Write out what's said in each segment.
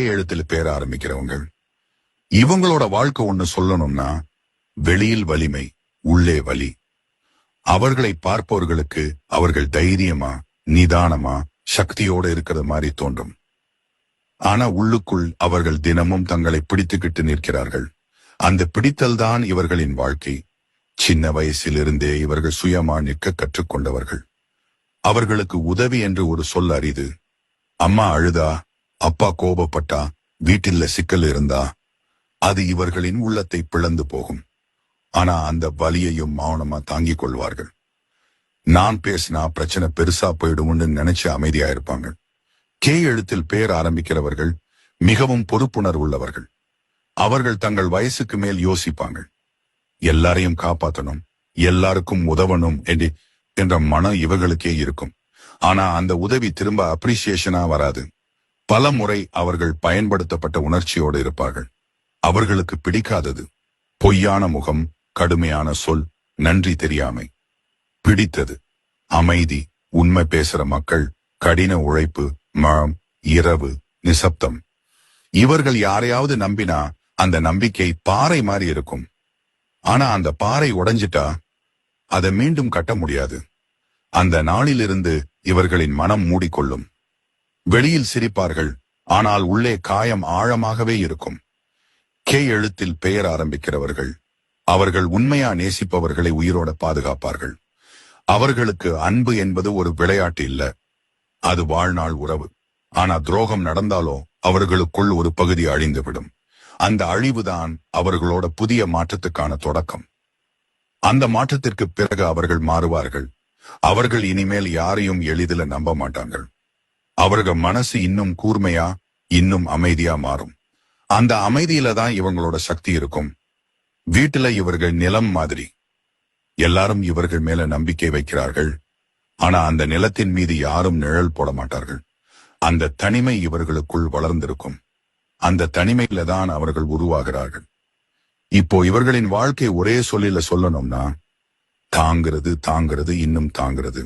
எழுத்துல பேர ஆரம்பிக்கிறவங்க இவங்களோட வாழ்க்கை ஒண்ணு சொல்லணும்னா வெளியில் வலிமை உள்ளே வலி. அவர்களை பார்ப்பவர்களுக்கு அவர்கள் தைரியமா நிதானமா சக்தியோட இருக்கிற மாதிரி தோன்றும். ஆனா உள்ளுக்குள் அவர்கள் தினமும் தங்களை பிடித்துக்கிட்டு நிற்கிறார்கள். அந்த பிடித்தல் தான் இவர்களின் வாழ்க்கை. சின்ன வயசிலிருந்தே இவர்கள் சுயமா நிற்க கற்றுக்கொண்டவர்கள். அவர்களுக்கு உதவி என்று ஒரு சொல் அரிது. அம்மா அழுதா, அப்பா கோபப்பட்டா, வீட்டில் சிக்கல் இருந்தா அது இவர்களின் உள்ளத்தை பிளந்து போகும். ஆனா அந்த வலியையும் மௌனமா தாங்கிக் கொள்வார்கள். நான் பேசினா பிரச்சனை பெருசா போயிடும்னு நினைச்சு அமைதியா இருப்பாங்க. கே எழுத்தில் பேர் ஆரம்பிக்கிறவர்கள் மிகவும் பொறுப்புணர்வுள்ளவர்கள். அவர்கள் தங்கள் வயசுக்கு மேல் யோசிப்பாங்க. எல்லாரையும் காப்பாற்றணும், எல்லாருக்கும் உதவணும் என்ற மனம் இவர்களுக்கே இருக்கும். ஆனா அந்த உதவி திரும்ப அப்ரிசியேஷனா வராது. பல முறை அவர்கள் பயன்படுத்தப்பட்ட உணர்ச்சியோடு இருப்பார்கள். அவர்களுக்கு பிடிக்காதது பொய்யான முகம், கடுமையான சொல், நன்றி தெரியாமை. பிடித்தது அமைதி, உண்மை பேசுற மக்கள், கடின உழைப்பு, மழம், இரவு, நிசப்தம். இவர்கள் யாரையாவது நம்பினா அந்த நம்பிக்கை பாறை மாதிரி இருக்கும். ஆனா அந்த பாறை உடைஞ்சிட்டா அதை மீண்டும் கட்ட முடியாது. அந்த நாளிலிருந்து இவர்களின் மனம் மூடிக்கொள்ளும். வெளியில் சிரிப்பார்கள், ஆனால் உள்ளே காயம் ஆழமாகவே இருக்கும். கே எழுத்தில் பெயர் ஆரம்பிக்கிறவர்கள் அவர்கள் உண்மையா நேசிப்பவர்களை உயிரோட பாதுகாப்பார்கள். அவர்களுக்கு அன்பு என்பது ஒரு விளையாட்டு இல்ல, அது வாழ்நாள் உறவு. ஆனா துரோகம் நடந்தாலோ அவர்களுக்குள் ஒரு பகுதி அழிந்துவிடும். அந்த அழிவுதான் அவர்களோட புதிய மாற்றத்துக்கான தொடக்கம். அந்த மாற்றத்திற்கு பிறகு அவர்கள் மாறுவார்கள். அவர்கள் இனிமேல் யாரையும் எளிதில் நம்ப மாட்டார்கள். அவர்கள் மனசு இன்னும் கூர்மையா, இன்னும் அமைதியா மாறும். அந்த அமைதியில தான் இவங்களோட சக்தி இருக்கும். வீட்டுல இவர்கள் நிலம் மாதிரி. எல்லாரும் இவர்கள் மேல நம்பிக்கை வைக்கிறார்கள். ஆனா அந்த நிலத்தின் மீது யாரும் நிழல் போட மாட்டார்கள். அந்த தனிமை இவர்களுக்குள் வளர்ந்திருக்கும். அந்த தனிமையில தான் அவர்கள் உருவாகிறார்கள். இப்போ இவர்களின் வாழ்க்கை ஒரே சொல்லில சொல்லணும்னா தாங்கிறது, தாங்கிறது, இன்னும் தாங்கிறது.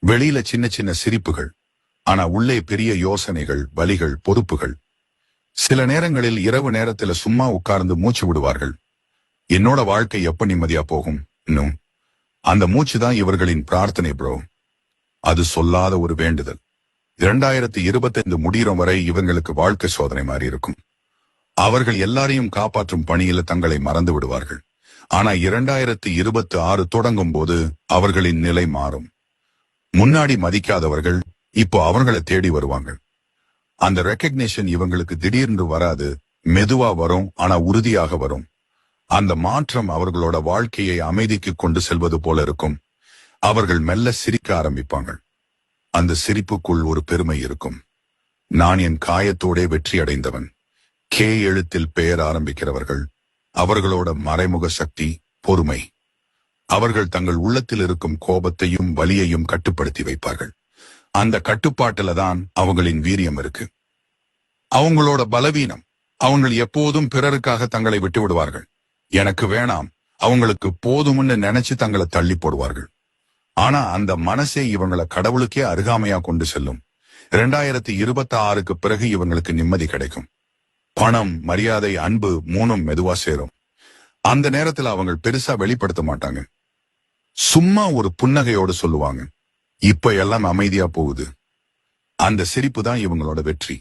வெளியில சின்ன சின்ன சிரிப்புகள், ஆனா உள்ளே பெரிய யோசனைகள், வலிகள், பொறுப்புகள். சில நேரங்களில் இரவு நேரத்துல சும்மா உட்கார்ந்து மூச்சு விடுவார்கள். என்னோட வாழ்க்கை எப்ப நிம்மதியா போகும் இன்னும். அந்த மூச்சு தான் இவர்களின் பிரார்த்தனை ப்ரோ. அது சொல்லாத ஒரு வேண்டுதல். 2025 முடியும் வரை இவங்களுக்கு வாழ்க்கை சோதனை மாதிரி இருக்கும். அவர்கள் எல்லாரையும் காப்பாற்றும் பணியில தங்களை மறந்து விடுவார்கள். ஆனா 2026 தொடங்கும் போது அவர்களின் நிலை மாறும். முன்னாடி மதிக்காதவர்கள் இப்போ அவர்களை தேடி வருவாங்க. அந்த ரெக்கக்னிஷன் இவங்களுக்கு திடீர்னு வராது, மெதுவா வரும், ஆனா உறுதியாக வரும். அந்த மாற்றம் அவர்களோட வாழ்க்கையை அமைதிக்கு கொண்டு செல்வது போல இருக்கும். அவர்கள் மெல்ல சிரிக்க ஆரம்பிப்பாங்க. அந்த சிரிப்புக்குள் ஒரு பெருமை இருக்கும். நான் என் காயத்தோடே வெற்றி அடைந்தவன். கே எழுத்தில் பெயர் ஆரம்பிக்கிறவர்கள் அவர்களோட மறைமுக சக்தி பொறுமை. அவர்கள் தங்கள் உள்ளத்தில் இருக்கும் கோபத்தையும் வலியையும் கட்டுப்படுத்தி வைப்பார்கள். அந்த கட்டுப்பாட்டுல தான் அவங்களின் வீரியம் இருக்கு. அவங்களோட பலவீனம், அவங்க எப்போதும் பிறருக்காக தங்களை விட்டு விடுவார்கள். எனக்கு வேணாம், அவங்களுக்கு போதும்னு நினைச்சு தங்களை தள்ளி போடுவார்கள். ஆனா அந்த மனசே இவங்களை கடவுளுக்கே அருகாமையா கொண்டு செல்லும். 2026க்கு பிறகு இவங்களுக்கு நிம்மதி கிடைக்கும். பணம், மரியாதை, அன்பு மூணும் மெதுவா சேரும். அந்த நேரத்துல அவங்க பெருசா வெளிப்படுத்த மாட்டாங்க. சும்மா ஒரு புன்னகையோடு சொல்லுவாங்க, இப்ப எல்லாம் அமைதியா போகுது. அந்த சிரிப்பு தான் இவங்களோட வெற்றி.